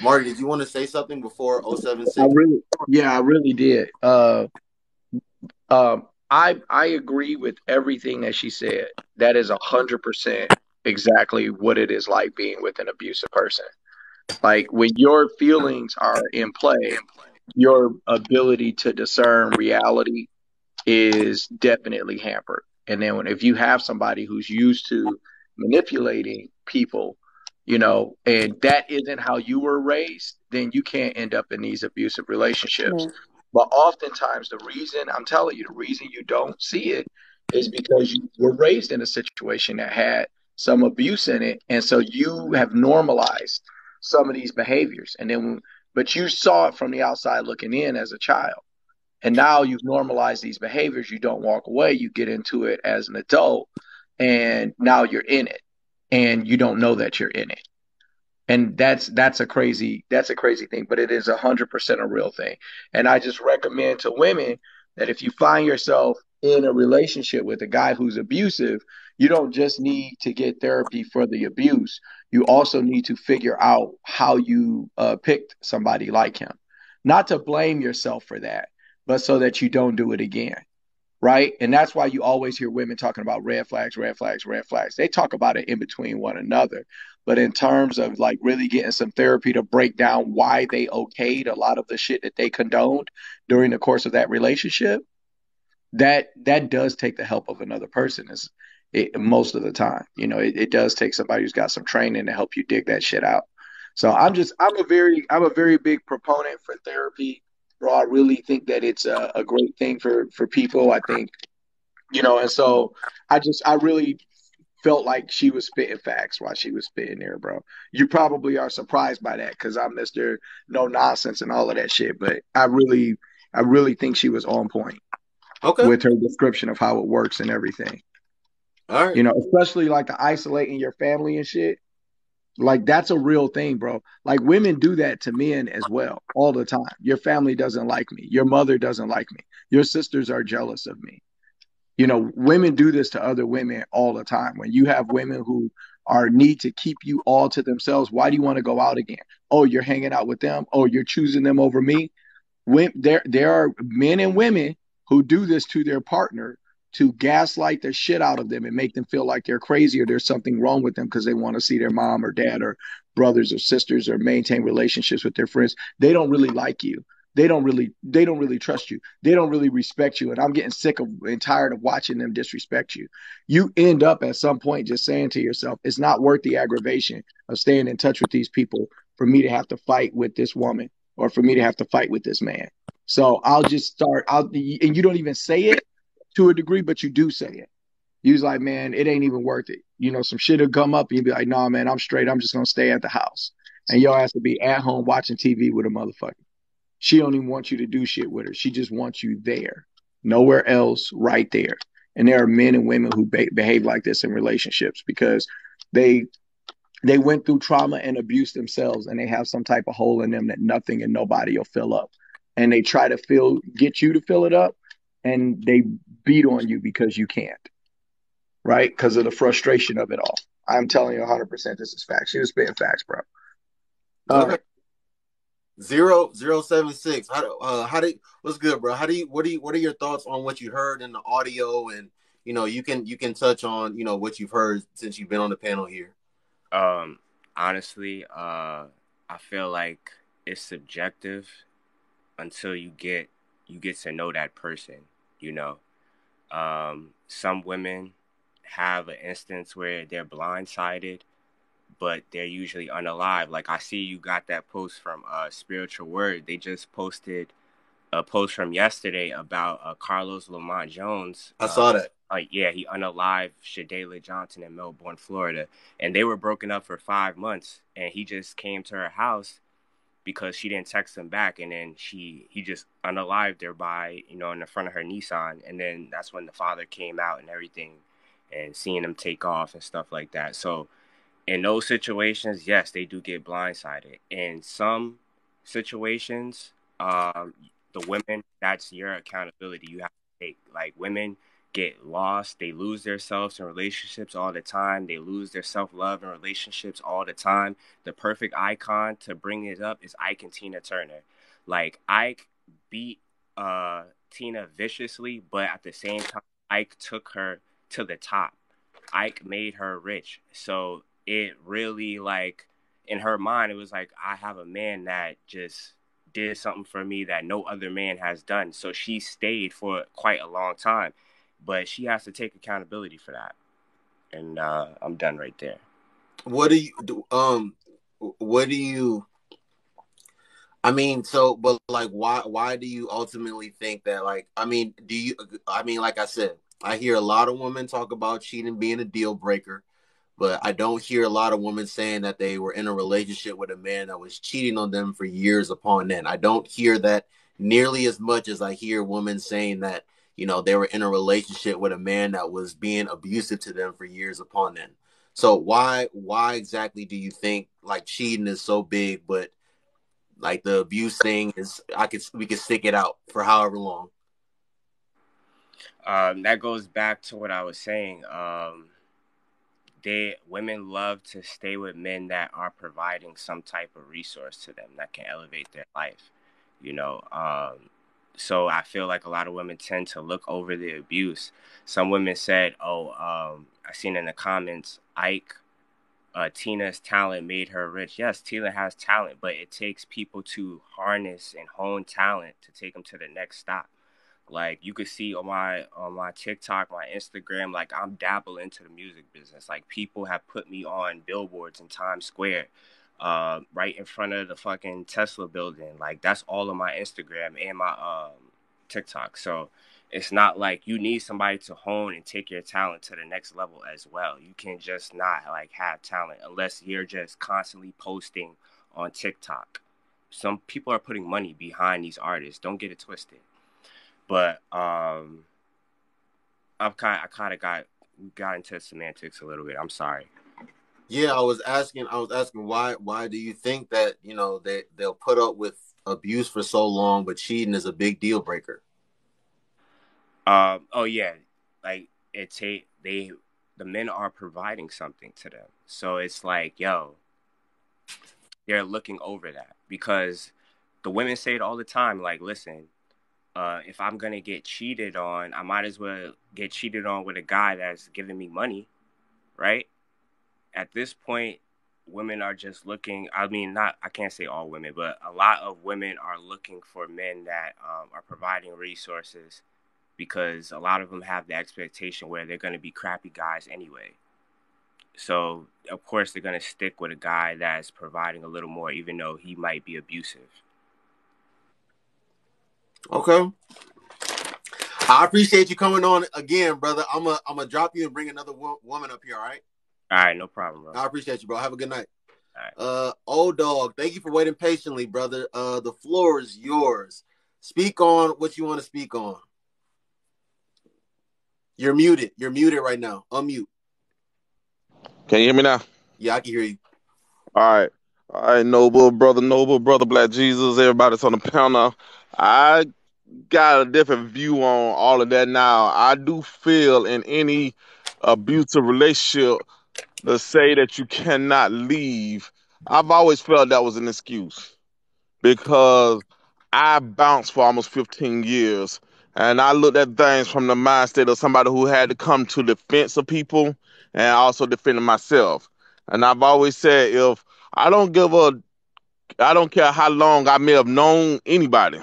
Marty, did you want to say something before I 076? really, yeah, I really did. I agree with everything that she said. That is 100% exactly what it is like being with an abusive person. Like when your feelings are in play, your ability to discern reality is definitely hampered. And then if you have somebody who's used to manipulating people, and that isn't how you were raised, then you can't end up in these abusive relationships. Yeah. But oftentimes, the reason I'm telling you, the reason you don't see it is because you were raised in a situation that had some abuse in it. And so you have normalized some of these behaviors. But you saw it from the outside looking in as a child. And now you've normalized these behaviors. You don't walk away. You get into it as an adult, and now you're in it, and you don't know that you're in it. And that's a crazy thing, but it is 100% a real thing. And I just recommend to women that if you find yourself in a relationship with a guy who's abusive, you don't just need to get therapy for the abuse. You also need to figure out how you picked somebody like him. Not to blame yourself for that, but so that you don't do it again. Right. And that's why you always hear women talking about red flags, red flags, red flags. They talk about it in between one another. But in terms of like really getting some therapy to break down why they okayed a lot of the shit that they condoned during the course of that relationship, that does take the help of another person most of the time. It does take somebody who's got some training to help you dig that shit out. So I'm a very big proponent for therapy, bro. I really think that it's a great thing for people. I think, and so I really felt like she was spitting facts while she was spitting there, bro. You probably are surprised by that because I'm Mr. No nonsense and all of that shit, but I really think she was on point Okay. with her description of how it works and everything. All right. Especially like the isolating your family and shit. Like that's a real thing, bro. Like women do that to men as well all the time. Your family doesn't like me. Your mother doesn't like me. Your sisters are jealous of me. Women do this to other women all the time. When you have women who are need to keep you all to themselves, why do you want to go out again? Oh, you're hanging out with them. Oh, you're choosing them over me. There are men and women who do this to their partner to gaslight the shit out of them and make them feel like they're crazy or there's something wrong with them because they want to see their mom or dad or brothers or sisters or maintain relationships with their friends. They don't really like you. They don't really trust you. They don't really respect you. And I'm getting sick of and tired of watching them disrespect you. You end up at some point just saying to yourself, it's not worth the aggravation of staying in touch with these people for me to have to fight with this woman or for me to have to fight with this man. So I'll just start out, and you don't even say it to a degree, but you do say it. You was like, man, it ain't even worth it. Some shit will come up and you'll be like, nah, man, I'm straight. I'm just gonna stay at the house. And your ass to be at home watching TV with a motherfucker. She don't even want you to do shit with her. She just wants you there, nowhere else, right there. And there are men and women who behave like this in relationships because they they went through trauma and abuse themselves and they have some type of hole in them that nothing and nobody will fill up. And they try to get you to fill it up and they beat on you because you can't, right? Because of the frustration of it all. I'm telling you 100% this is facts. She was spitting facts, bro. Okay. Uh, 0076. What's good, bro? What are your thoughts on what you heard in the audio, and you can touch on what you've heard since you've been on the panel here. Um, Honestly, I feel like it's subjective until you get to know that person. You know, some women have an instance where they're blindsided, but they're usually unalive. Like I see you got that post from Spiritual Word. They just posted a post from yesterday about Carlos Lamont Jones. I saw that. Yeah, he unalived Shadayla Johnson in Melbourne, Florida, and they were broken up for 5 months. And he just came to her house because she didn't text him back, and then he just unalived her by in the front of her Nissan, and then that's when the father came out and everything, and seeing him take off and stuff like that. So in those situations, yes, they do get blindsided. In some situations, the women, that's your accountability. You have to take. Like women get lost. They lose themselves in relationships all the time. They lose their self-love in relationships all the time. The perfect icon to bring it up is Ike and Tina Turner. Like, Ike beat Tina viciously, but at the same time, Ike took her to the top. Ike made her rich. So it really, like, in her mind, it was like, I have a man that just did something for me that no other man has done. So she stayed for quite a long time, but she has to take accountability for that. And I'm done right there. What do you do? What do you? I mean, so, but like, why do you ultimately think that? Like, I mean, do you? I mean, like I said, I hear a lot of women talk about cheating being a deal breaker, but I don't hear a lot of women saying that they were in a relationship with a man that was cheating on them for years upon end. I don't hear that nearly as much as I hear women saying that, they were in a relationship with a man that was being abusive to them for years upon end. So why exactly do you think like cheating is so big, but like the abuse thing is we could stick it out for however long? That goes back to what I was saying. Women love to stay with men that are providing some type of resource to them that can elevate their life, you know. So I feel like a lot of women tend to look over the abuse. Some women said, "Oh, I seen in the comments, Ike, Tina's talent made her rich." Yes, Tina has talent, but it takes people to harness and hone talent to take them to the next stop. Like, you could see on my TikTok, my Instagram, like, I'm dabbling into the music business. Like, people have put me on billboards in Times Square, right in front of the fucking Tesla building. Like, that's all on my Instagram and my TikTok. So it's not like you need somebody to hone and take your talent to the next level as well. You can just not like have talent unless you're just constantly posting on TikTok. Some people are putting money behind these artists. Don't get it twisted. But I kind of got into semantics a little bit. I'm sorry. Yeah, I was asking why do you think that, they'll put up with abuse for so long, but cheating is a big deal breaker? Oh yeah, like the men are providing something to them, so it's like, yo, they're looking over that because the women say it all the time. Like, listen, if I'm gonna get cheated on, I might as well get cheated on with a guy that's giving me money, right? At this point, women are just looking. I mean, not I can't say all women, but a lot of women are looking for men that are providing resources because a lot of them have the expectation where they're going to be crappy guys anyway. So of course they're going to stick with a guy that's providing a little more, even though he might be abusive. Okay. I appreciate you coming on again, brother. I'm gonna drop you and bring another woman up here. All right. All right, no problem, bro. I appreciate you, bro. Have a good night. All right. Old dog, thank you for waiting patiently, brother. The floor is yours. Speak on what you want to speak on. You're muted. You're muted right now. Unmute. Can you hear me now? Yeah, I can hear you. All right. All right, noble brother, Black Jesus, everybody that's on the panel. I got a different view on all of that now. I do feel in any abusive relationship, to say that you cannot leave, I've always felt that was an excuse because I bounced for almost 15 years and I looked at things from the mind state of somebody who had to come to the defense of people and also defending myself. And I've always said, if I don't give a, I don't care how long I may have known anybody,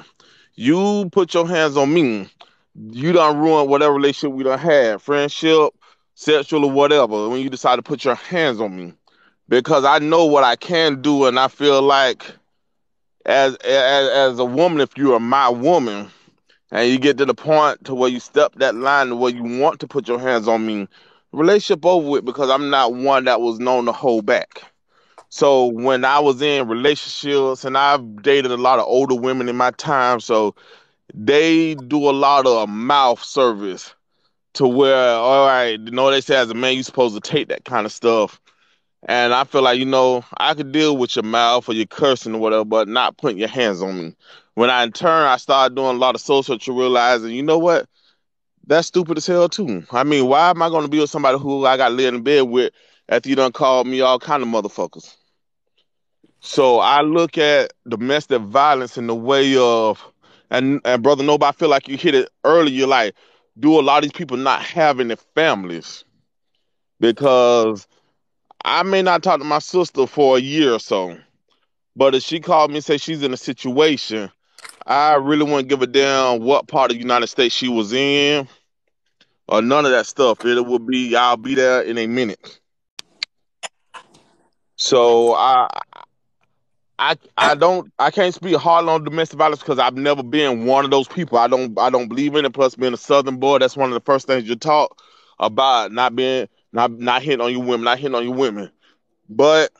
you put your hands on me, you done ruined whatever relationship we done had, friendship, sexual or whatever, when you decide to put your hands on me. Because I know what I can do and I feel like as a woman, if you are my woman and you get to the point to where you step that line to where you want to put your hands on me, relationship over with because I'm not one that was known to hold back. So when I was in relationships and I've dated a lot of older women in my time, so they do a lot of mouth service to where, all right, they say as a man, you're supposed to take that kind of stuff. And I feel like, I could deal with your mouth or your cursing or whatever, but not putting your hands on me. When I, in turn, I started doing a lot of social to realizing, you know what? that's stupid as hell too. I mean, why am I going to be with somebody who I got laid in bed with after you done called me all kind of motherfuckers? So I look at domestic violence in the way of, and brother Noble, I feel like you hit it earlier. Like, do a lot of these people not have any families? Because I may not talk to my sister for a year or so, but if she called me and say she's in a situation, I really wouldn't give a damn what part of the United States she was in or none of that stuff. It would be I'll be there in a minute. So I can't speak hard on domestic violence because I've never been one of those people. I don't believe in it. Plus, being a Southern boy, that's one of the first things you're taught about not hitting on your women, not hitting on your women. But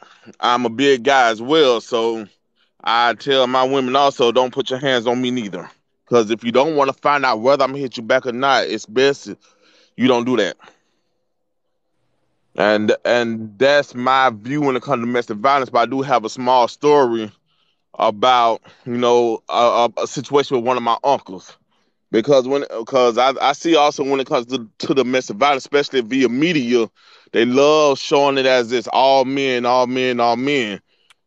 I'm a big guy as well, so I tell my women also don't put your hands on me neither. Because if you don't want to find out whether I'm gonna hit you back or not, it's best you don't do that. And that's my view when it comes to domestic violence. But I do have a small story about a situation with one of my uncles because I see also when it comes to domestic violence, especially via media, they love showing it as this all men, all men, all men.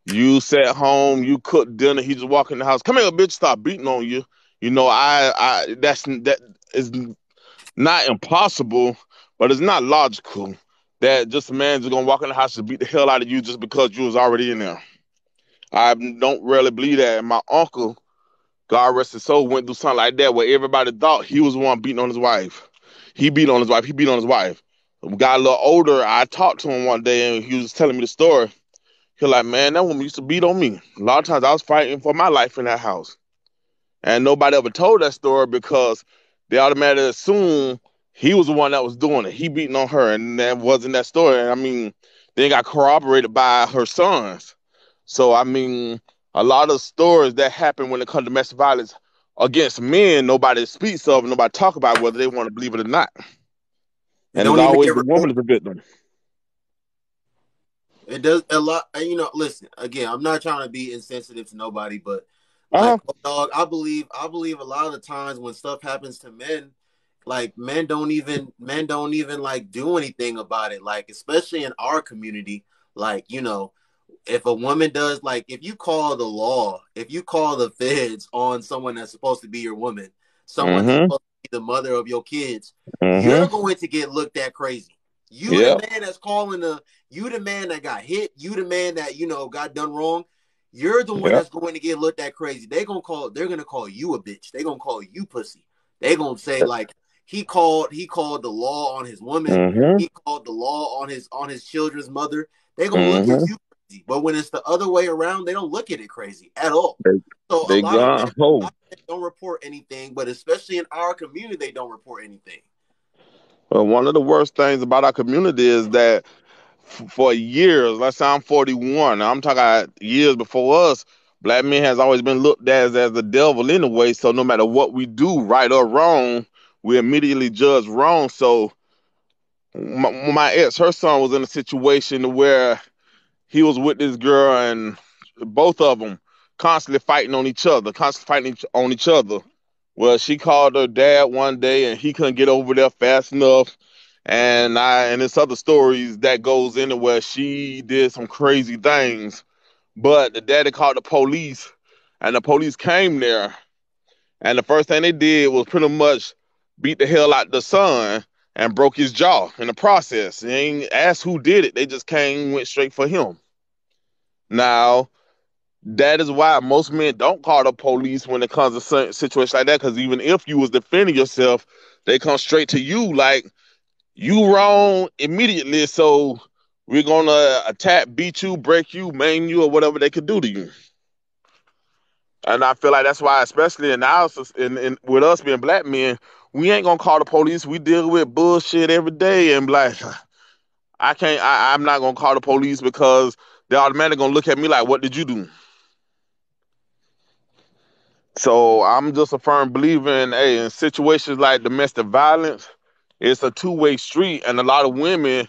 You sat home, you cooked dinner, he just walk in the house, come here, bitch, stop beating on you. That is not impossible, but it's not logical that just a man just gonna walk in the house and beat the hell out of you just because you was already in there. I don't really believe that. And my uncle, God rest his soul, went through something like that where everybody thought he was the one beating on his wife. He beat on his wife. He beat on his wife. When we got a little older, I talked to him one day and he was telling me the story. He was like, man, that woman used to beat on me. A lot of times I was fighting for my life in that house. And nobody ever told that story because they automatically assumed he was the one that was doing it. He beating on her, and that wasn't that story. I mean, they got corroborated by her sons. So I mean, a lot of stories that happen when it comes to domestic violence against men, nobody speaks of, nobody talk about whether they want to believe it or not. It And it's don't even always get the woman reported. is the victim. It does a lot. And, listen again. I'm not trying to be insensitive to nobody, but Uh like, oh, dog, I believe a lot of the times when stuff happens to men, like men don't even like do anything about it. Like, especially in our community, like, if a woman does, like, if you call the law, if you call the feds on someone that's supposed to be your woman, huh. someone that's Mm-hmm. supposed to be the mother of your kids, you're Mm-hmm. going to get looked at crazy. You the Yep. man that's calling you the man that got hit, you the man that got done wrong. You're the one Yep. that's going to get looked at crazy. They're gonna call you a bitch. They're gonna call you pussy. They're gonna say like he called the law on his woman, Mm-hmm. he called the law on his children's mother. They're gonna look at Mm-hmm. you crazy. But when it's the other way around, they don't look at it crazy at all. They, So a they lot of men, gone a home. lot of men don't report anything, but especially in our community, they don't report anything. Well, one of the worst things about our community is that for years, let's say I'm 41, I'm talking about years before us, black men has always been looked at as the devil anyway. So no matter what we do, right or wrong, we immediately judge wrong. So my ex, her son was in a situation where he was with this girl and both of them constantly fighting on each other, constantly fighting on each other. Well, she called her dad one day and he couldn't get over there fast enough. And there's other stories that goes into where she did some crazy things. But the daddy called the police and the police came there. And the first thing they did was pretty much beat the hell out the son and broke his jaw in the process. They ain't asked who did it. They just went straight for him. Now, that is why most men don't call the police when it comes to certain situations like that. Because even if you was defending yourself, they come straight to you like you wrong immediately. So we're gonna attack, beat you, break you, maim you, or whatever they could do to you. And I feel like that's why, especially in our with us being black men, we ain't gonna call the police. We deal with bullshit every day, and like I can't. I'm not gonna call the police because they're automatically gonna look at me like, "What did you do?" So I'm just a firm believer in, hey, in situations like domestic violence, it's a two-way street, and a lot of women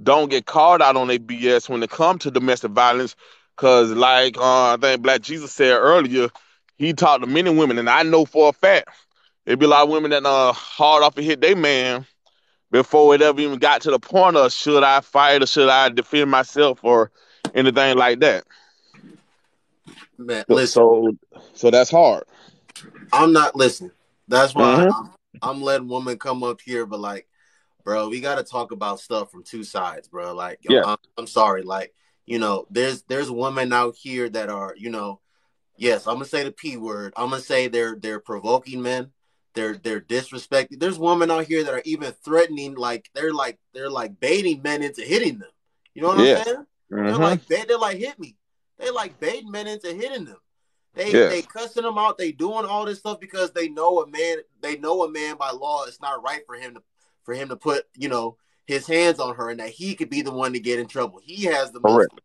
don't get called out on their BS when it comes to domestic violence, because like I think Black Jesus said earlier, he talked to many women, and I know for a fact It'd be a lot of women that hard off and hit their man before it ever even got to the point of should I fight or should I defend myself or anything like that. Man, So listen, so, so that's hard. I'm not listening. That's why Mm-hmm. I'm letting women come up here, but like, bro, we got to talk about stuff from two sides, bro. Like, yo, Yeah. I'm sorry, like, there's women out here that are, yes, I'm gonna say the P word. I'm gonna say they're provoking men. They're disrespecting. There's women out here that are even threatening, like baiting men into hitting them. You know what I'm Yeah. saying? Mm-hmm. They're like hit me. They like baiting men into hitting them. They Yes. cussing them out. They doing all this stuff because they know a man. They know a man by law. It's not right for him to put his hands on her, and that he could be the one to get in trouble. He has the most. Correct. Like,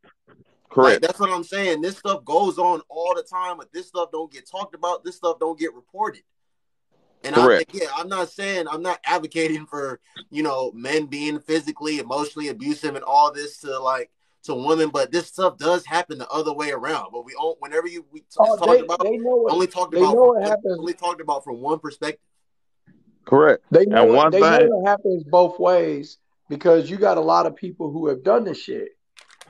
Correct. that's what I'm saying. This stuff goes on all the time, but this stuff don't get talked about. This stuff don't get reported. And Correct. I'm not advocating for, men being physically, emotionally abusive and all this to women, but this stuff does happen the other way around. But whenever it's Oh, talked about, they know it happens. only talked about from one perspective. Correct. And one They thing. know it happens both ways because you got a lot of people who have done this shit.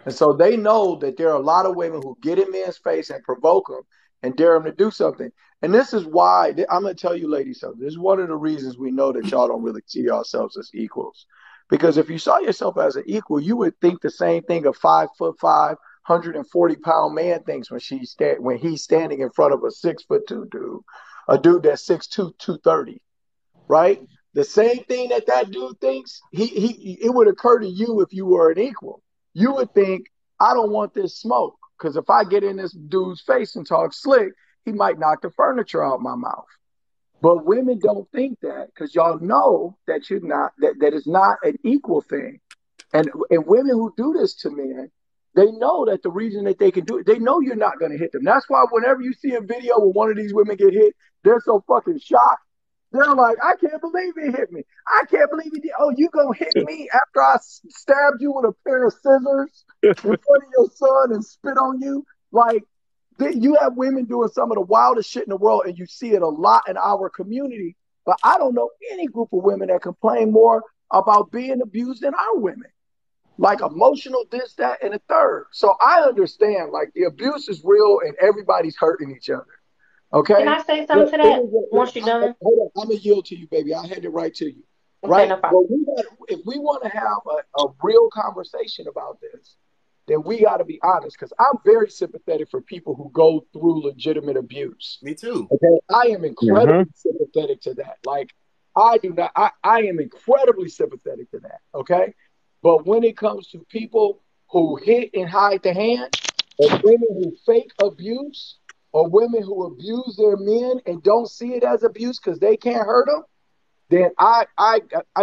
And so they know that there are a lot of women who get in men's face and provoke them and dare them to do something. And this is why I'm going to tell you, ladies, something. This is one of the reasons we know that y'all don't really see yourselves as equals. Because if you saw yourself as an equal, you would think the same thing a 5'5", 140-pound man thinks when he's standing in front of a 6'2" dude, a dude that's 6'2", 230, right? The same thing that dude thinks, it would occur to you if you were an equal. You would think, I don't want this smoke, because if I get in this dude's face and talk slick, he might knock the furniture out my mouth. But women don't think that because y'all know that you're not that is not an equal thing. And women who do this to men, they know that the reason that they can do it, they know you're not going to hit them. That's why whenever you see a video where one of these women get hit, they're so fucking shocked. They're like, I can't believe he hit me. I can't believe he did. Oh, you gonna hit me after I stabbed you with a pair of scissors in front of your son and spit on you? Like, you have women doing some of the wildest shit in the world, and you see it a lot in our community. But I don't know any group of women that complain more about being abused than our women. Like emotional, this, that, and a third. So I understand, like, the abuse is real and everybody's hurting each other. Can Okay? I say But something to that once you're done? hold on, I'm gonna yield to you, baby. I'll hand it right to you. Okay, Right? no problem. But if we want to have a real conversation about this, then we got to be honest. Because I'm very sympathetic for people who go through legitimate abuse. Me too. Okay, I am Mm-hmm. incredibly sympathetic to that. Like, I do not. I am incredibly sympathetic to that. Okay, but when it comes to people who hit and hide the hand, or women who fake abuse, or women who abuse their men and don't see it as abuse because they can't hurt them, then I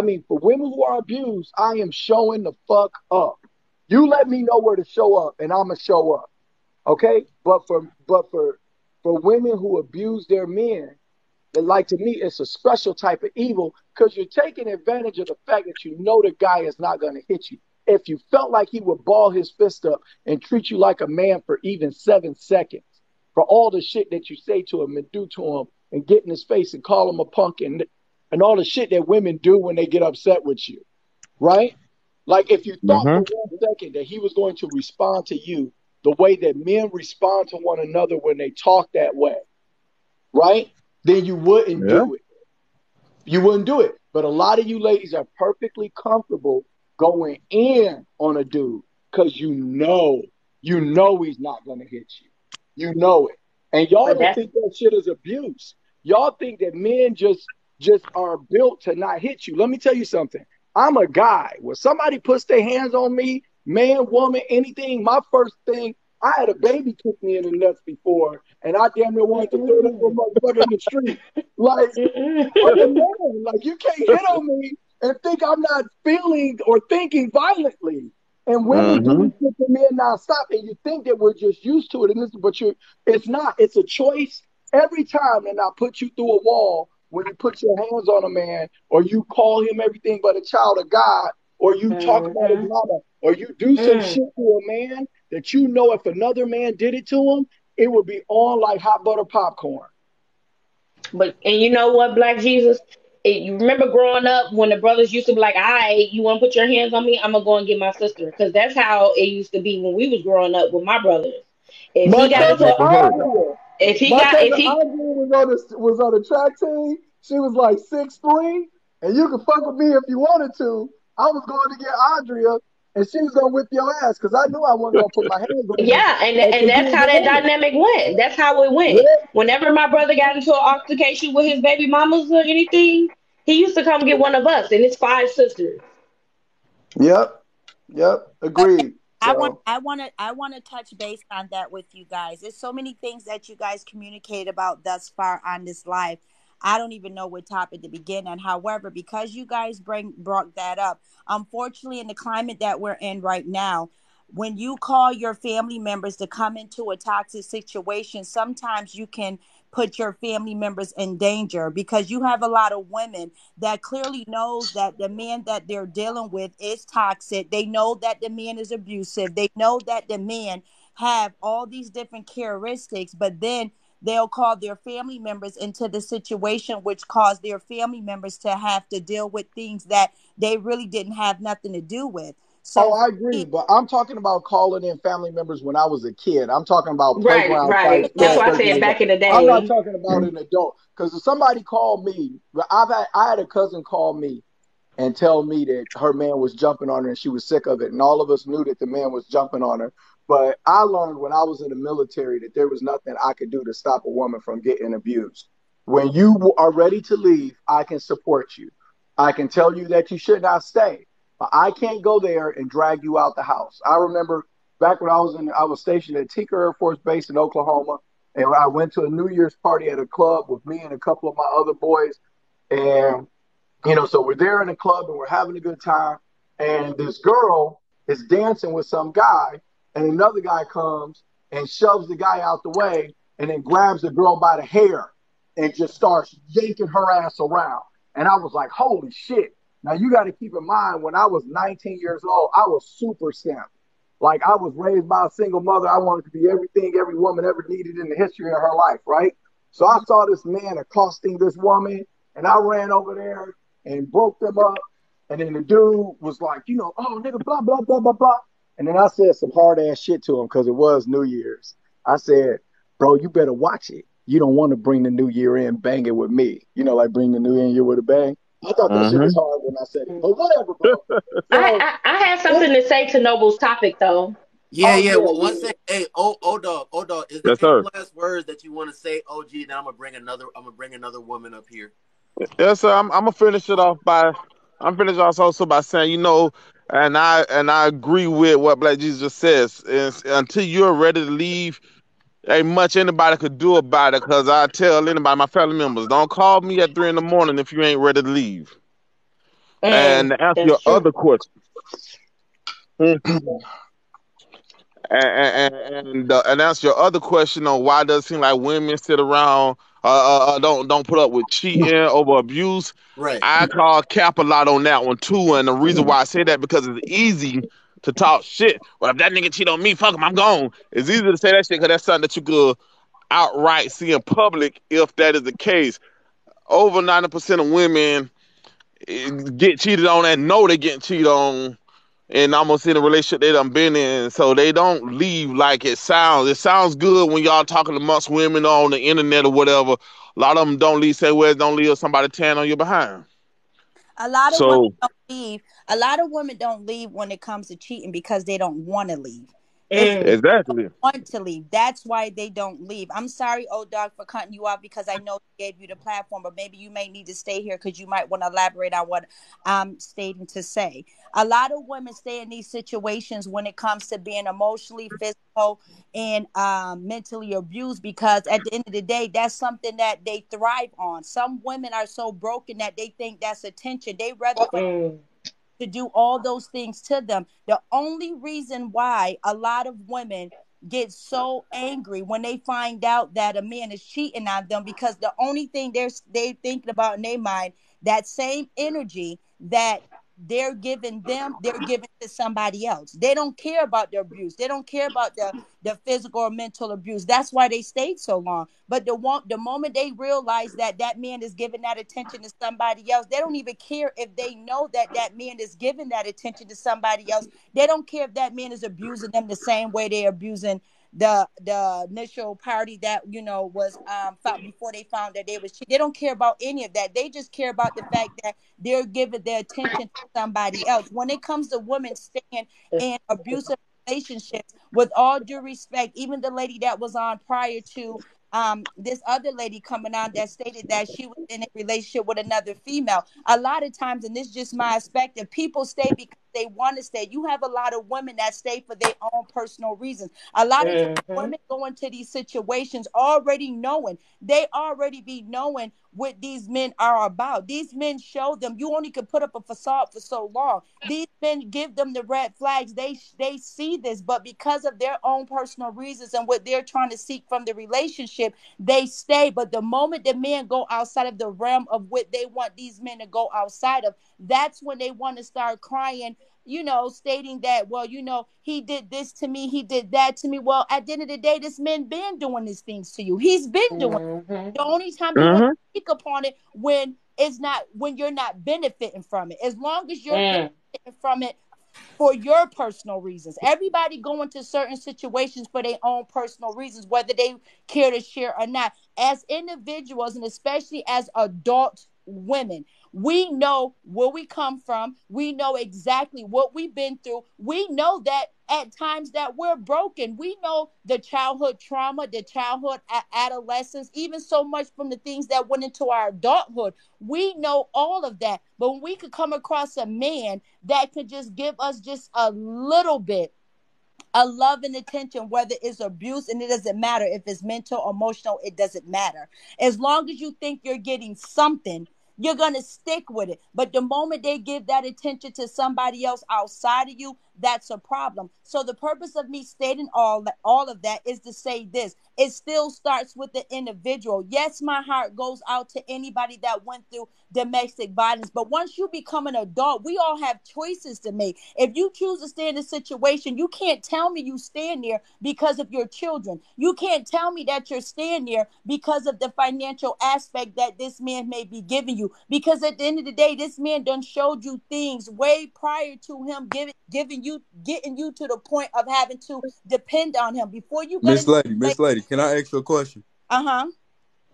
mean, for women who are abused, I am showing the fuck up. You let me know where to show up, and I'ma show up. Okay, but for women who abuse their men, and like, to me, it's a special type of evil because you're taking advantage of the fact that you know the guy is not going to hit you. If you felt like he would ball his fist up and treat you like a man for even 7 seconds, for all the shit that you say to him and do to him and get in his face and call him a punk and all the shit that women do when they get upset with you, right? Like, if you thought Mm-hmm. for 1 second that he was going to respond to you the way that men respond to one another when they talk that way, right? Then you wouldn't Yeah. do it. You wouldn't do it. But a lot of you ladies are perfectly comfortable going in on a dude because you know he's not going to hit you. You know it. And y'all But don't that's think that shit is abuse. Y'all think that men just are built to not hit you. Let me tell you something. I'm a guy. When somebody puts their hands on me, man, woman, anything, my first thing, I had a baby kick me in the nuts before, and I damn near wanted to throw that little motherfucker in the street. Like, I'm a man. Like, you can't hit on me and think I'm not feeling or thinking violently. And women do Mm-hmm. this shit to men nonstop, and you think that we're just used to it, it's not. It's a choice every time. And I put you through a wall when you put your hands on a man, or you call him everything but a child of God, or you talk about his mm-hmm. mama, or you do some Mm. shit to a man that you know if another man did it to him, it would be on like hot butter popcorn. But and you know what, Black Jesus? You remember growing up when the brothers used to be like, "All right, you want to put your hands on me? I'm gonna go and get my sister," because that's how it used to be when we was growing up with my brothers. If My he got I into, cousin never heard that. Andrea, if he my got, if cousin he, Andrea was on the track team. She was like 6'3", and you could fuck with me if you wanted to. I was going to get Andrea, and she was gonna whip your ass because I knew I wasn't gonna put my hands on you yeah, and because you that's was how a that woman. dynamic went. That's how it went. Yeah. Whenever my brother got into an altercation with his baby mamas or anything, he used to come get one of us and his five sisters. Yep. Yep. But Agreed. So I want to touch base on that with you guys. There's so many things that you guys communicate about thus far on this live. I don't even know what topic to begin on. However, because you guys brought that up, unfortunately, in the climate that we're in right now, when you call your family members to come into a toxic situation, sometimes you can put your family members in danger because you have a lot of women that clearly knows that the man that they're dealing with is toxic. They know that the man is abusive. They know that the man have all these different characteristics, but then they'll call their family members into the situation, which caused their family members to have to deal with things that they really didn't have nothing to do with. oh, So I agree, but I'm talking about calling in family members when I was a kid. I'm talking about Right, playground fights, right. That's 12, why I 13 said years old. back in the I'm not day. talking about an adult. Because if somebody called me, I had a cousin call me and tell me that her man was jumping on her and she was sick of it. And all of us knew that the man was jumping on her. But I learned when I was in the military that there was nothing I could do to stop a woman from getting abused. When you are ready to leave, I can support you. I can tell you that you should not stay, but I can't go there and drag you out the house. I remember back when I was stationed at Tinker Air Force Base in Oklahoma, and I went to a New Year's party at a club with me and a couple of my other boys, and so we're there in the club and we're having a good time. And this girl is dancing with some guy, and another guy comes and shoves the guy out the way and then grabs the girl by the hair and just starts yanking her ass around. And I was like, holy shit. Now you got to keep in mind when I was 19 years old, I was super simp. Like I was raised by a single mother. I wanted to be everything every woman ever needed in the history of her life, right? So I saw this man accosting this woman, and I ran over there and broke them up. And then the dude was like, oh nigga, blah blah blah blah blah. And then I said some hard ass shit to him because it was New Year's. I said, bro, you better watch it. You don't want to bring the new year in banging with me. Like bring the new year with a bang. I thought that shit was Mm-hmm. hard when I said it, but whatever, bro. So I had it, something to say to Noble's topic though. Yeah, oh yeah. yeah, Well, one yeah. second. Hey, oh dog. Is there Yes, any sir. last words that you want to say, OG? Then I'm gonna bring another. I'm gonna bring another woman up here. Yes, sir. I'm gonna finish it off by. I'm finish off also by saying, and I agree with what Black Jesus just says. Is until you're ready to leave, ain't much anybody could do about it. Cause I tell anybody, my family members, don't call me at 3 in the morning if you ain't ready to leave. And to answer That's your true. other question, and answer your other question on why does it seem like women sit around don't put up with cheating over abuse. Right. I call cap a lot on that one too, and the reason why I say that because it's easy to talk shit. Well, if that nigga cheat on me, fuck him, I'm gone. It's easy to say that shit because that's something that you could outright see in public if that is the case. Over 90% of women get cheated on and know they getting cheated on and almost in a relationship they done been in, so they don't leave like it sounds. It sounds good when y'all talking amongst women on the internet or whatever. A lot of them don't leave, say where don't leave somebody tan on your behind. a lot of women So don't leave. A lot of women don't leave when it comes to cheating because they don't want to leave. If Mm. exactly. want to leave. That's why they don't leave. I'm sorry, old dog, for cutting you off because I know he gave you the platform, but maybe you may need to stay here because you might want to elaborate on what I'm stating to say. A lot of women stay in these situations when it comes to being emotionally, physical, and mentally abused because at the end of the day, that's something that they thrive on. Some women are so broken that they think that's attention. They rather for Mm. to do all those things to them. The only reason why a lot of women get so angry when they find out that a man is cheating on them because the only thing they thinking about in their mind, that same energy that they're giving to somebody else. They don't care about the abuse. They don't care about the physical or mental abuse. That's why they stayed so long. But the moment they realize that that man is giving that attention to somebody else, they don't even care if they know that that man is giving that attention to somebody else. They don't care if that man is abusing them the same way they're abusing the initial party that was before they found that they was cheating. They don't care about any of that. They just care about the fact that they're giving their attention to somebody else. When it comes to women staying in abusive relationships, with all due respect, even the lady that was on prior to this other lady coming on that stated that she was in a relationship with another female, a lot of times, and this is just my perspective, people stay because they want to stay. You have a lot of women that stay for their own personal reasons. A lot of times women go into these situations already knowing, they already be knowing what these men are about. These men show them you only can put up a facade for so long. These men give them the red flags. They see this, but because of their own personal reasons and what they're trying to seek from the relationship, they stay. But the moment the men go outside of the realm of what they want these men to go outside of, that's when they want to start crying, stating that, well, he did this to me, he did that to me. Well, at the end of the day, this man been doing these things to you. He's been doing it. The only time you want to speak upon it when you're not benefiting from it. As long as you're benefiting from it for your personal reasons. Everybody go into certain situations for their own personal reasons, whether they care to share or not. As individuals, and especially as adult women, we know where we come from. We know exactly what we've been through. We know that at times that we're broken. We know the childhood trauma, the childhood adolescence, even so much from the things that went into our adulthood. We know all of that. But when we could come across a man that could just give us just a little bit a love and attention, whether it's abuse, and it doesn't matter if it's mental, emotional, it doesn't matter. As long as you think you're getting something, you're going to stick with it. But the moment they give that attention to somebody else outside of you, that's a problem. So the purpose of me stating all of that is to say this: it still starts with the individual. Yes, my heart goes out to anybody that went through domestic violence, but once you become an adult, we all have choices to make. If you choose to stay in a situation, you can't tell me you stand there because of your children. You can't tell me that you're staying there because of the financial aspect that this man may be giving you, because at the end of the day, this man done showed you things way prior to him getting you to the point of having to depend on him. Before you got into Miss Lady, can I ask you a question? uh-huh.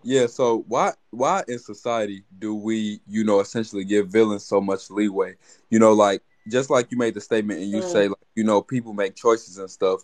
Yeah, so why in society do we, essentially give villains so much leeway? Like, just like you made the statement and you say, like, people make choices and stuff.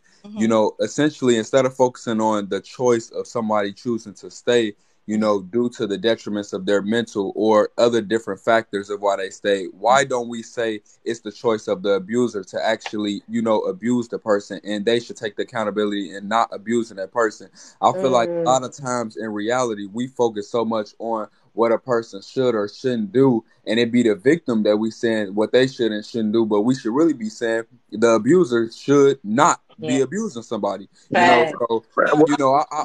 Essentially, instead of focusing on the choice of somebody choosing to stay, due to the detriments of their mental or other different factors of why they stay, why don't we say it's the choice of the abuser to actually, abuse the person, and they should take the accountability and not abusing that person? I feel like a lot of times in reality, we focus so much on what a person should or shouldn't do, and it be the victim that we saying what they should and shouldn't do, but we should really be saying the abuser should not be abusing somebody. So I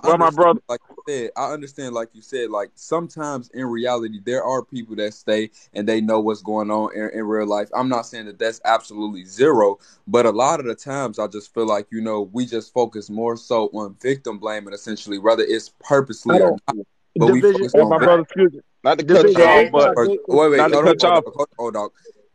Well, my understand, brother. like you said, like sometimes in reality there are people that stay and they know what's going on in real life. I'm not saying that that's absolutely zero, but a lot of the times I just feel like we just focus more so on victim blaming, essentially, whether it's purposely or not. But we Division. focus Well, on my brother, excuse me. Not to cut you Division. off, It's but not. Person. wait, not to cut you off. hold on.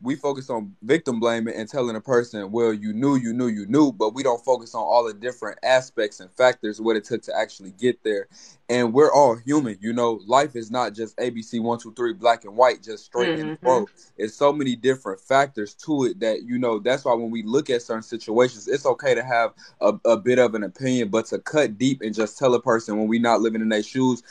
We focus on victim blaming and telling a person, well, you knew, but we don't focus on all the different aspects and factors what it took to actually get there. And we're all human, life is not just ABC 1 2 3 black and white, just straight in the road. It's so many different factors to it that that's why when we look at certain situations, it's okay to have a bit of an opinion, but to cut deep and just tell a person when we not living in their shoes,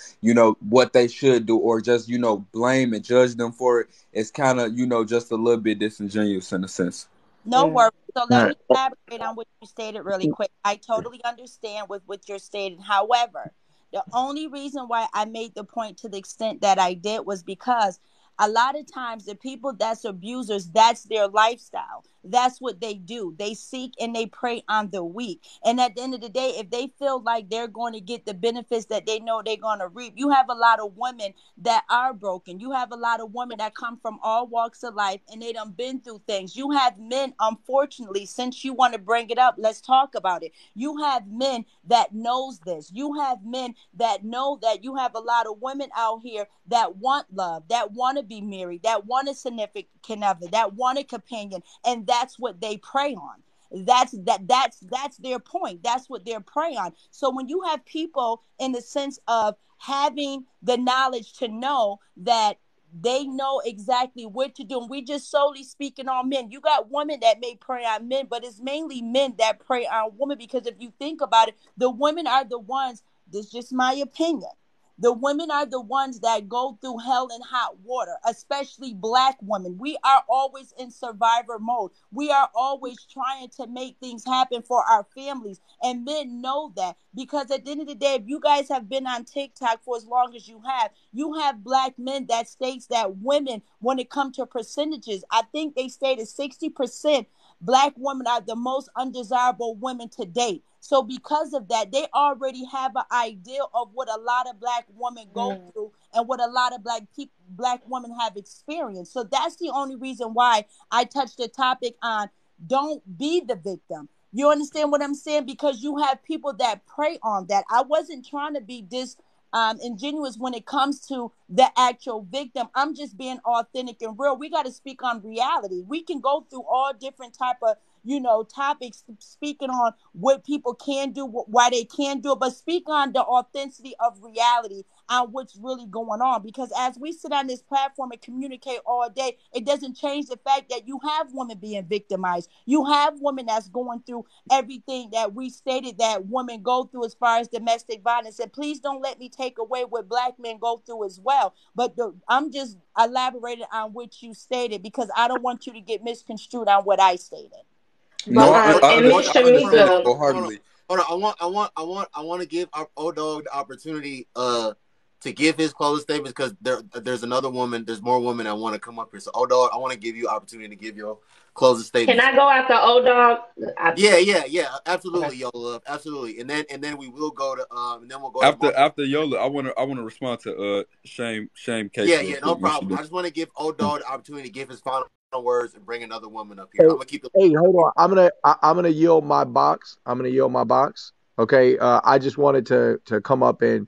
what they should do, or just blame and judge them for it, it's kind of just a little bit disingenuous in a sense. No worries. So let Right. me elaborate on what you stated really quick. I totally understand with what you're stating. However, the only reason why I made the point to the extent that I did was because a lot of times the people that's abusers, that's their lifestyle. That's what they do. They seek and they prey on the weak. And at the end of the day, if they feel like they're going to get the benefits that they know they're going to reap, you have a lot of women that are broken. You have a lot of women that come from all walks of life and they done been through things. You have men, unfortunately, since you want to bring it up, let's talk about it. You have men that knows this. You have men that know that you have a lot of women out here that want love, that want to be married, that want a significant other, that want a companion, and that's what they prey on. That's their point. That's what they're preying on. So when you have people in the sense of having the knowledge to know that they know exactly what to do, and we just solely speaking on men. You got women that may prey on men, but it's mainly men that prey on women, because if you think about it, the women are the ones, this is just my opinion, the women are the ones that go through hell and hot water, especially black women. We are always in survivor mode. We are always trying to make things happen for our families. And men know that, because at the end of the day, if you guys have been on TikTok for as long as you have black men that states that women, when it comes to percentages, I think they stated 60% black women are the most undesirable women to date. So because of that, they already have an idea of what a lot of black women go through and what a lot of black women have experienced. So that's the only reason why I touched the topic on don't be the victim. You understand what I'm saying? Because you have people that prey on that. I wasn't trying to be ingenuous when it comes to the actual victim. I'm just being authentic and real. We got to speak on reality. We can go through all different type of topics, speaking on what people can do, why they can do it, but speak on the authenticity of reality on what's really going on. Because as we sit on this platform and communicate all day, it doesn't change the fact that you have women being victimized. You have women that's going through everything that we stated that women go through as far as domestic violence. And please don't let me take away what black men go through as well. But I'm just elaborating on what you stated, because I don't want you to get misconstrued on what I stated. No, But I and Miss understand it Shamika, wholeheartedly. Hold on. I want to give our old dog the opportunity to give his closing statements, because there's another woman, there's more women that want to come up here. So old dog, I want to give you opportunity to give your closing can statements. I go after old dog? Yeah, Okay. absolutely, yo love, absolutely. And then we will go to and then we'll go to Mark. After Yola, I wanna respond to Shame Case real Yeah, no quick once you problem. do. I just want to give old dog the opportunity to give his final words and bring another woman up here. Hey, I'm gonna keep the hey, hold on. I'm gonna yield my box. I'm gonna yield my box. Okay. I just wanted to come up and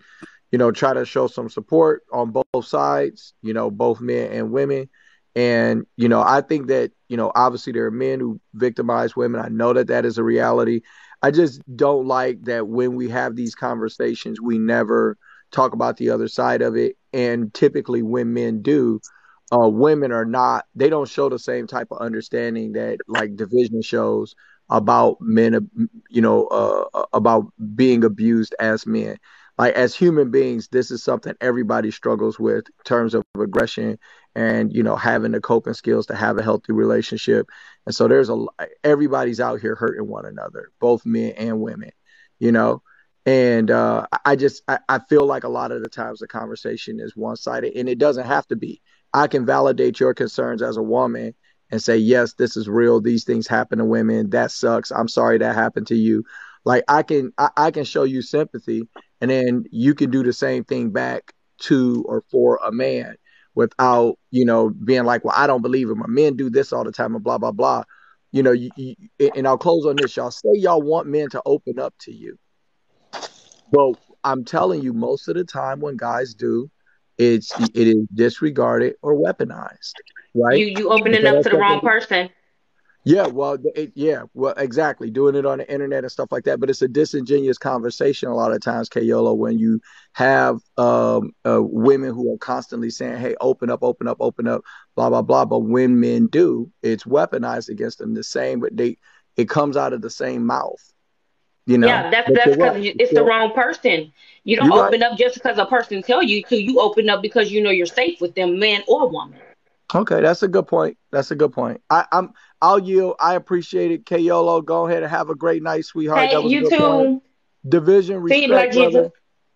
try to show some support on both sides. Both men and women. And I think that obviously there are men who victimize women. I know that that is a reality. I just don't like that when we have these conversations, we never talk about the other side of it. And typically, when men do, women are not, they don't show the same type of understanding that like division shows about men, about being abused as men. Like as human beings, this is something everybody struggles with in terms of aggression and having the coping skills to have a healthy relationship. And so everybody's out here hurting one another, both men and women, you know. And I feel like a lot of the times the conversation is one sided, and it doesn't have to be. I can validate your concerns as a woman and say, yes, this is real. These things happen to women. That sucks. I'm sorry that happened to you. Like I can show you sympathy, and then you can do the same thing back to or for a man without, being like, well, I don't believe him. Men do this all the time and blah, blah, blah. And I'll close on this. Y'all say y'all want men to open up to you. But I'm telling you, most of the time when guys do, it is disregarded or weaponized, right? You And opening so up that's to the wrong something. person. Yeah, well, exactly. Doing it on the internet and stuff like that. But it's a disingenuous conversation a lot of times, Kayolo, when you have women who are constantly saying, "Hey, open up, blah blah blah." But when men do, it's weaponized against them the same. But it comes out of the same mouth, Yeah, that's But that's you're because right. it's the wrong person. You don't You're right. open up just because a person tell you to. You open up because you know you're safe with them, man or woman. Okay, that's a good point. That's a good point. I'll yield. I appreciate it. Kayolo, go ahead and have a great night, sweetheart. That Hey, was a you good point. too. Division, See you, respect, Black Jesus. brother.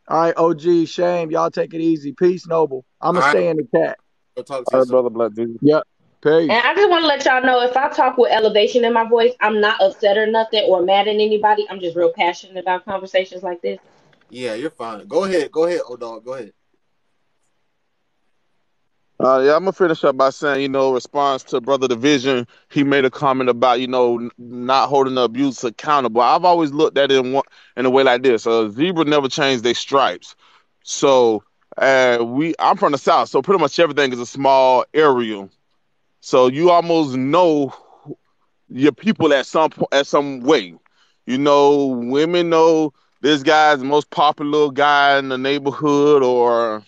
All right, OG, shame. Y'all take it easy. Peace, Noble. I'm all gonna right. stay in the chat. I'll talk to All you right, soon. brother Black Jesus. Yep. Peace. And I just want to let y'all know, if I talk with elevation in my voice, I'm not upset or nothing or mad at anybody. I'm just real passionate about conversations like this. Yeah, you're fine. Go ahead, old dog. Go ahead. Yeah, I'm gonna finish up by saying, response to Brother Division, he made a comment about, not holding the abuse accountable. I've always looked at it in a way like this: a zebra never changed their stripes. So, I'm from the South, so pretty much everything is a small area. So you almost know your people at some way. Women know this guy's the most popular guy in the neighborhood, or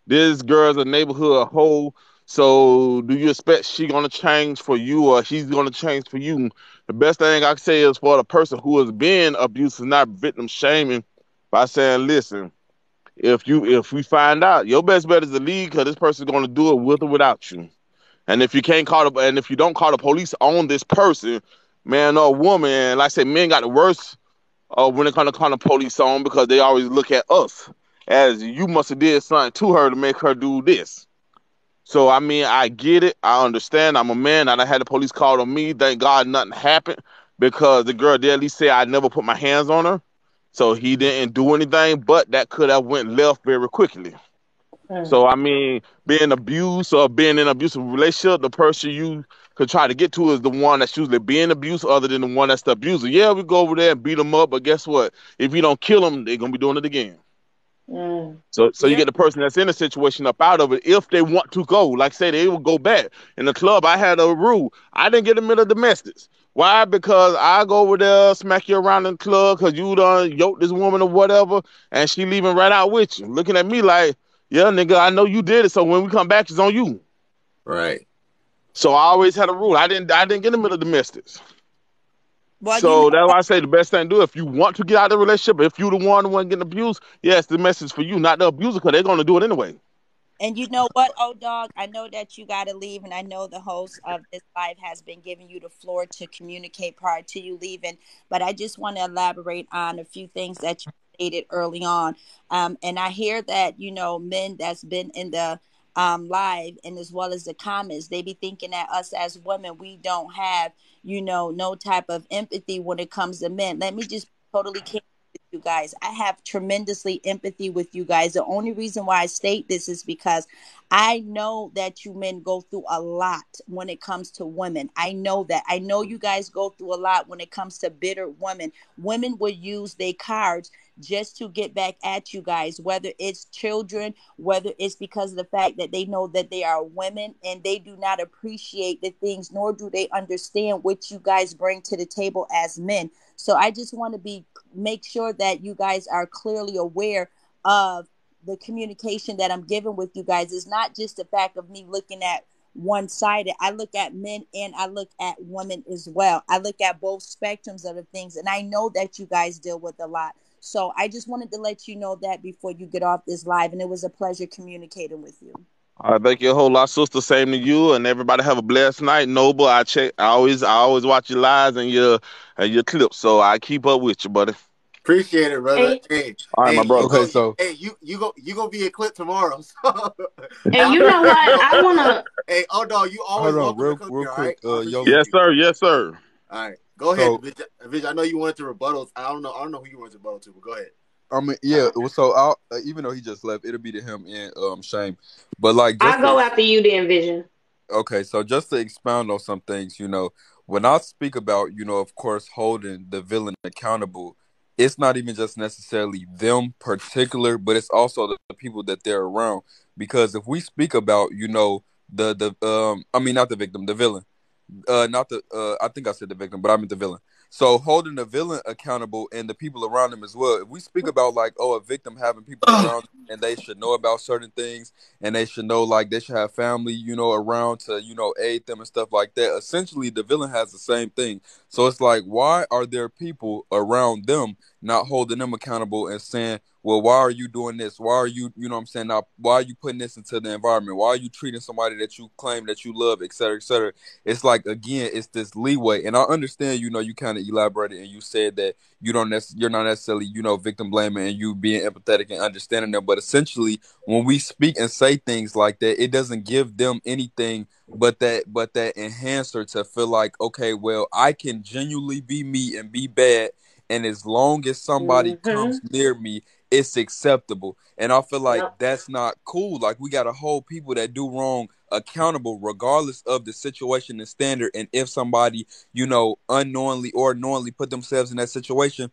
this girl's a neighborhood hoe. So do you expect she gonna change for you, or he's gonna change for you? The best thing I can say is for the person who has been abused, not victim shaming, by saying, listen, if we find out, your best bet is to leave, because this person's gonna do it with or without you. And if you don't call the police on this person, man or woman, like I said, men got the worst when it comes to calling the police on, because they always look at us as you must have did something to her to make her do this. So I mean, I get it, I understand. I'm a man, and I had the police called on me. Thank God nothing happened, because the girl did at least say I never put my hands on her. So he didn't do anything, but that could have went left very quickly. Mm. So I mean, being abused or being in an abusive relationship, the person you could try to get to is the one that's usually being abused, other than the one that's the abuser. Yeah, we go over there and beat them up, but guess what? If you don't kill them, they're gonna be doing it again. Mm. So you Yeah. get the person that's in a situation up out of it if they want to go. Like I say, they will go back. In the club, I had a rule. I didn't get in the middle of domestics. Why? Because I go over there, smack you around in the club because you done yoked this woman or whatever, and she leaving right out with you, looking at me like, yeah, nigga, I know you did it. So when we come back, it's on you. Right. So I always had a rule. I didn't get in the middle of domestics. Well, you know So that's what? why I say the best thing to do, if you want to get out of the relationship, if you the one getting abused, yes, the message for you, not the abuser, because they're gonna do it anyway. And you know what, oh dog, I know that you got to leave, and I know the host of this live has been giving you the floor to communicate prior to you leaving. But I just want to elaborate on a few things that you stated early on. And I hear that men that's been in the live and as well as the comments, they be thinking that us as women, we don't have no type of empathy when it comes to men. Let me just be totally candid with you guys. I have tremendously empathy with you guys. The only reason why I state this is because I know that you men go through a lot when it comes to women. I know that. I know you guys go through a lot when it comes to bitter women. Women will use their cards just to get back at you guys, whether it's children, whether it's because of the fact that they know that they are women and they do not appreciate the things, nor do they understand what you guys bring to the table as men. So I just want to make sure that you guys are clearly aware of the communication that I'm giving with you guys. Is not just the fact of me looking at one sided. I look at men and I look at women as well. I look at both spectrums of the things, and I know that you guys deal with a lot. So I just wanted to let you know that before you get off this live, and it was a pleasure communicating with you. I thank you a whole lot, sister. Same to you, and everybody have a blessed night. Noble, I check. I always watch your lives and your clips, so I keep up with you, buddy. Appreciate it, brother. And Hey, All right, hey, my you brother. go. Okay, so Hey, you gonna be a clip tomorrow. So and I you know appreciate what? you. I wanna Hey, oh dog, you always hold on, welcome to real come real here. All right, quick, I appreciate Yoshi. Yes, you. sir. Yes, sir. All right, go ahead, So Vidge. Vidge, I know you wanted to rebuttal. I don't know. I don't know who you wanted to rebuttal to, but go ahead. I mean, yeah. So I'll, even though he just left, it'll be to him and Shame. But like, I go after you, then, Vision. okay, so just to expound on some things, when I speak about, of course, holding the villain accountable, it's not even just necessarily them particular, but it's also the people that they're around. Because if we speak about, I mean, not the victim, the villain, not the I think I said the victim, but I meant the villain. So holding the villain accountable and the people around him as well. If we speak about like, a victim having people around and they should know about certain things and they should know like they should have family, around to, aid them and stuff like that. Essentially the villain has the same thing. So it's like, why are there people around them not holding them accountable and saying, well, why are you doing this? Why are you, you know what I'm saying? Now, why are you putting this into the environment? Why are you treating somebody that you claim that you love, et cetera, et cetera? It's like, again, it's this leeway. And I understand, you know, you kind of elaborated and you said that you're not necessarily, you know, victim blaming and you being empathetic and understanding them. But essentially, when we speak and say things like that, it doesn't give them anything but that enhancer to feel like, okay, well, I can genuinely be me and be bad, and as long as somebody comes Mm-hmm. near me, it's acceptable. And I feel like Yep. that's not cool. Like, we gotta hold people that do wrong accountable regardless of the situation and standard. And if somebody, you know, unknowingly or knowingly put themselves in that situation,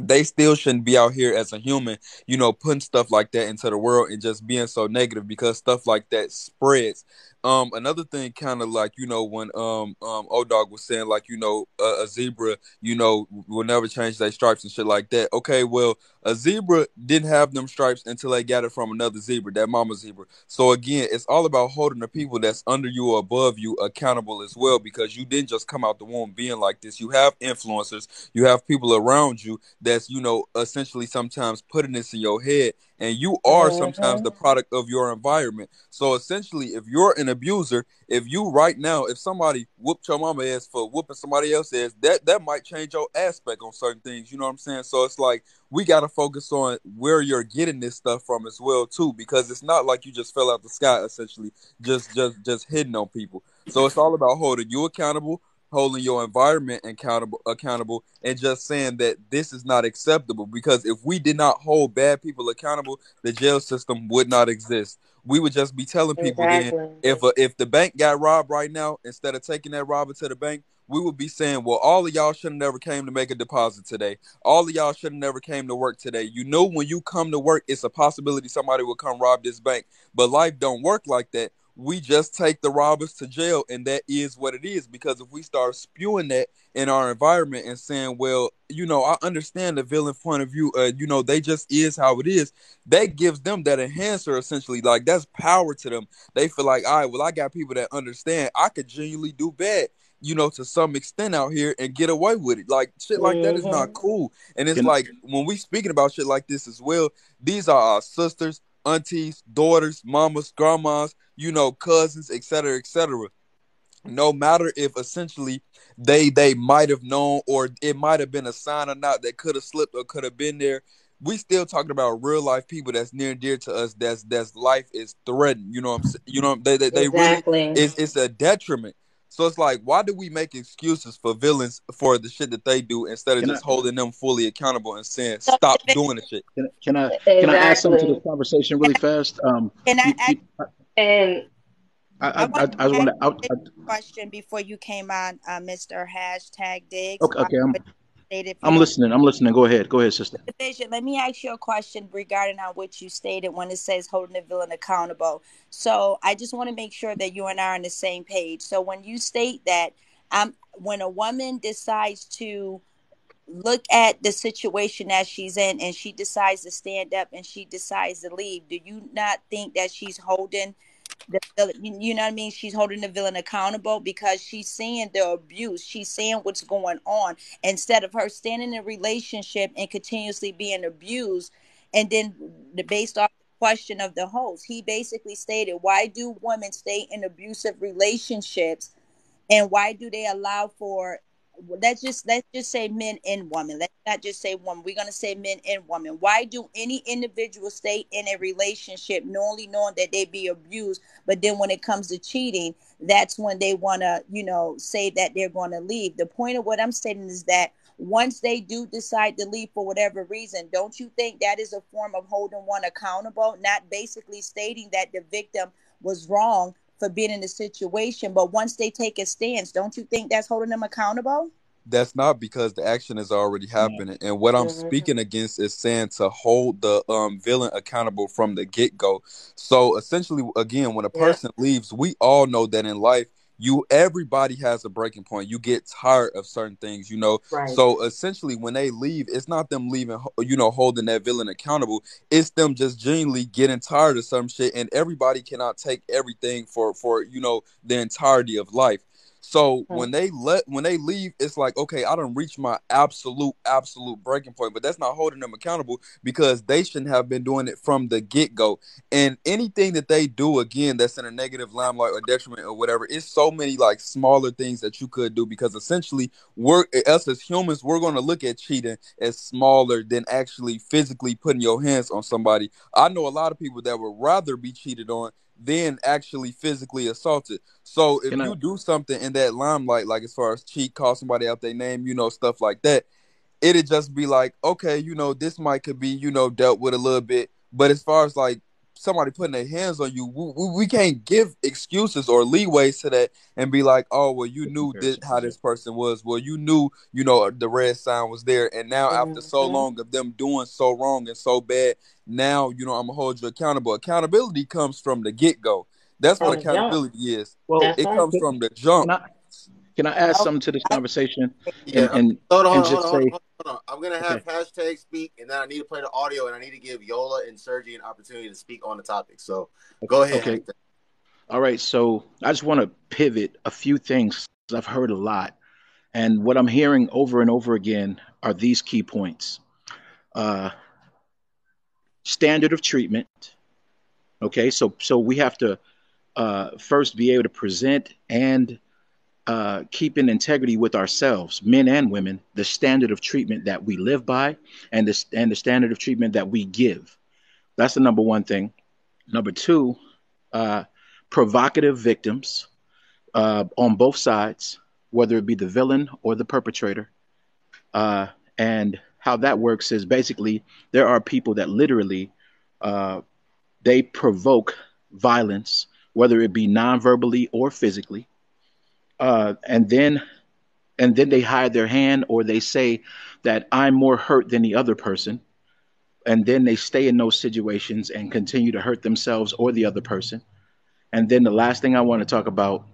they still shouldn't be out here as a human, you know, putting stuff like that into the world and just being so negative, because stuff like that spreads. Another thing, kind of like, you know, when O Dog was saying, like, you know, a zebra, you know, will never change their stripes and shit like that. Okay, well, a zebra didn't have them stripes until they got it from another zebra, that mama zebra. So again, it's all about holding the people that's under you or above you accountable as well, because you didn't just come out the womb being like this. You have influencers, you have people around you that's, you know, essentially sometimes putting this in your head, and you are sometimes Mm-hmm. the product of your environment. So essentially, if you're an abuser, if you right now, if somebody whooped your mama ass for whooping somebody else's ass, that might change your aspect on certain things, you know what I'm saying? So it's like, we got to focus on where you're getting this stuff from as well too, because it's not like you just fell out the sky, essentially just hitting on people. So it's all about holding you accountable, holding your environment accountable, and just saying that this is not acceptable. Because if we did not hold bad people accountable, the jail system would not exist. We would just be telling people then, Exactly. if the bank got robbed right now, instead of taking that robber to the bank, we would be saying, well, all of y'all should have never came to make a deposit today. All of y'all should have never came to work today. You know, when you come to work, it's a possibility somebody will come rob this bank. But life don't work like that. We just take the robbers to jail, and that is what it is. Because if we start spewing that in our environment and saying, well, you know, I understand the villain point of view, you know, they just is how it is, that gives them that enhancer, essentially. Like, that's power to them. They feel like, all right, well, I got people that understand I could genuinely do bad, you know, to some extent out here and get away with it. Like, shit like that is not Mm-hmm. cool. And it's Can like, when we speaking about shit like this as well, these are our sisters, aunties, daughters, mamas, grandmas, you know, cousins, et cetera, et cetera. No matter if essentially they might have known, or it might have been a sign or not that could have slipped or could have been there, we still talking about real life people that's near and dear to us, that's life is threatened, you know what I'm saying? You know, they really, Exactly. it's a detriment. So it's like, why do we make excuses for villains for the shit that they do, instead of can I just holding them fully accountable and saying So, stop doing the shit? can I add something to this Exactly. conversation can really fast? can I You, ask? you, And I want I to ask want this to. question before you came on, Mr. Hashtag Diggs. Okay, okay. But stated if you I'm don't. listening. I'm listening. Go ahead. Go ahead, sister. Division, let me ask you a question regarding on what you stated when it says holding the villain accountable. So I just want to make sure that you and I are on the same page. So when you state that, when a woman decides to look at the situation that she's in and she decides to stand up and she decides to leave, do you not think that she's holding the villain, you know what I mean? She's holding the villain accountable because she's seeing the abuse. She's seeing what's going on instead of her staying in a relationship and continuously being abused. And then based off the question of the host, he basically stated, why do women stay in abusive relationships, and why do they allow for, let's just say men and women, let's not just say women, we're going to say men and women. Why do any individual stay in a relationship knowing that they be abused, but then when it comes to cheating, that's when they want to, say that they're going to leave? The point of what I'm stating is that once they do decide to leave for whatever reason, don't you think that is a form of holding one accountable, not basically stating that the victim was wrong for being in the situation, but once they take a stance, don't you think that's holding them accountable? That's not, because the action is already No. happening. And what I'm mm-hmm. speaking against is saying to hold the villain accountable from the get go. So essentially, again, when a Yeah. person leaves, we all know that in life, everybody has a breaking point. You get tired of certain things, you know. Right. So essentially, when they leave, it's not them leaving, you know, holding that villain accountable. It's them just genuinely getting tired of some shit. And everybody cannot take everything for you know, the entirety of life. So when they leave, it's like, okay, I done reached my absolute breaking point, but that's not holding them accountable because they shouldn't have been doing it from the get go. And anything that they do again that's in a negative limelight or detriment or whatever, it's so many like smaller things that you could do because essentially we're us as humans, we're gonna look at cheating as smaller than actually physically putting your hands on somebody. I know a lot of people that would rather be cheated on than actually physically assaulted. So if Can I you do something in that limelight, like as far as cheat, call somebody out their name, stuff like that, it'd just be like, okay, this might could be, dealt with a little bit. But as far as like somebody putting their hands on you, we can't give excuses or leeways to that and be like, oh, well, you knew this, comparison? how this person was. Well, you knew, the red sign was there. And now after so long of them doing so wrong and so bad, now, I'm going to hold you accountable. Accountability comes from the get go. That's what From the jump. accountability is. Well, That's It right. comes from the jump. can I can I add Oh, something to this I conversation Yeah. and just say, Hold on. I'm gonna have okay, hashtag speak, and then I need to play the audio, and I need to give Yola and Sergi an opportunity to speak on the topic. So go ahead, okay, hashtag. all right. So I just want to pivot a few things. I've heard a lot, and what I'm hearing over and over again are these key points: uh, standard of treatment. Okay, so we have to first be able to present and keep in integrity with ourselves, men and women, the standard of treatment that we live by, and the standard of treatment that we give. That's the number one thing. Number two, uh, provocative victims on both sides, whether it be the villain or the perpetrator. Uh, and how that works is basically there are people that literally uh, they provoke violence, whether it be non-verbally or physically, uh, and then and then they hide their hand or they say that I'm more hurt than the other person, and then they stay in those situations and continue to hurt themselves or the other person. And then the last thing I want to talk about,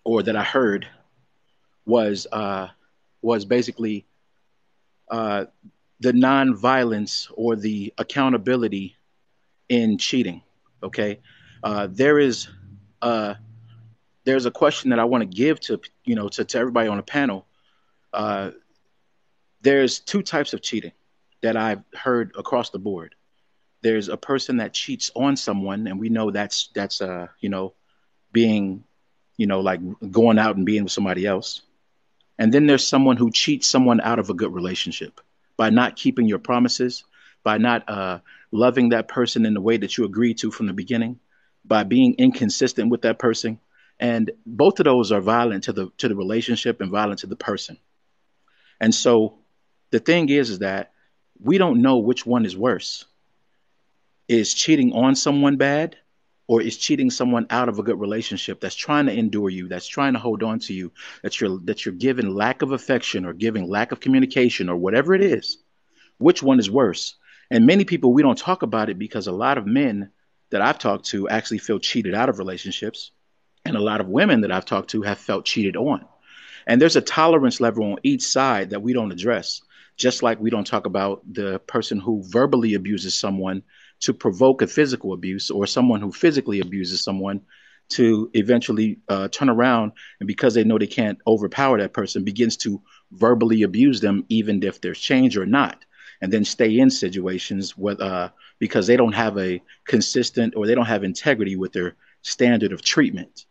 or that I heard, was basically uh, the non-violence or the accountability in cheating. Okay, there is uh, there's a question that I want to give to to everybody on the panel. Uh, there's two types of cheating that I've heard across the board. There's a person that cheats on someone, and we know that's being like going out and being with somebody else. And then there's someone who cheats someone out of a good relationship by not keeping your promises, by not loving that person in the way that you agreed to from the beginning, by being inconsistent with that person. And both of those are violent to the relationship and violent to the person. And so the thing is that we don't know which one is worse. Is cheating on someone bad, or is cheating someone out of a good relationship that's trying to endure you, that's trying to hold on to you, that you're giving lack of affection or giving lack of communication or whatever it is? Which one is worse? And many people, we don't talk about it because a lot of men that I've talked to actually feel cheated out of relationships, and a lot of women that I've talked to have felt cheated on. And there's a tolerance level on each side that we don't address, just like we don't talk about the person who verbally abuses someone to provoke a physical abuse, or someone who physically abuses someone to eventually turn around and, because they know they can't overpower that person, begins to verbally abuse them, even if there's change or not, and then stay in situations because they don't have a consistent, or they don't have integrity with their standard of treatment.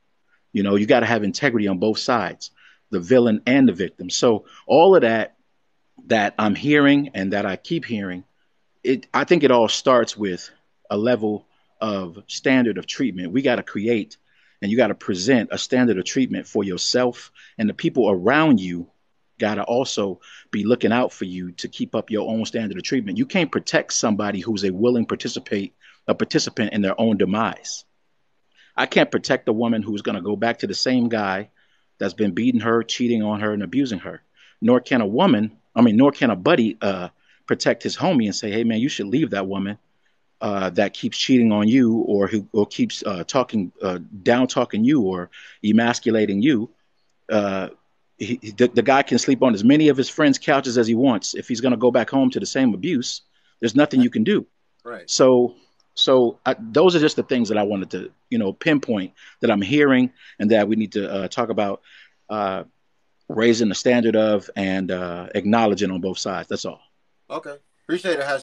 You got to have integrity on both sides, the villain and the victim. So all of that I'm hearing and that I keep hearing, I think it all starts with a level of standard of treatment. We got to create, and you got to present a standard of treatment for yourself, and the people around you got to also be looking out for you to keep up your own standard of treatment. You can't protect somebody who's a participant in their own demise. I can't protect a woman who's going to go back to the same guy that's been beating her, cheating on her, and abusing her. Nor can a buddy protect his homie and say, "Hey, man, you should leave that woman that keeps cheating on you, or keeps talking down talking you, or emasculating you." Uh, the guy can sleep on as many of his friends' couches as he wants. If he's going to go back home to the same abuse, there's nothing you can do. Right. So those are just the things that I wanted to, pinpoint that I'm hearing and that we need to talk about. raising the standard of and acknowledging on both sides. That's all. Okay, appreciate it, Hash.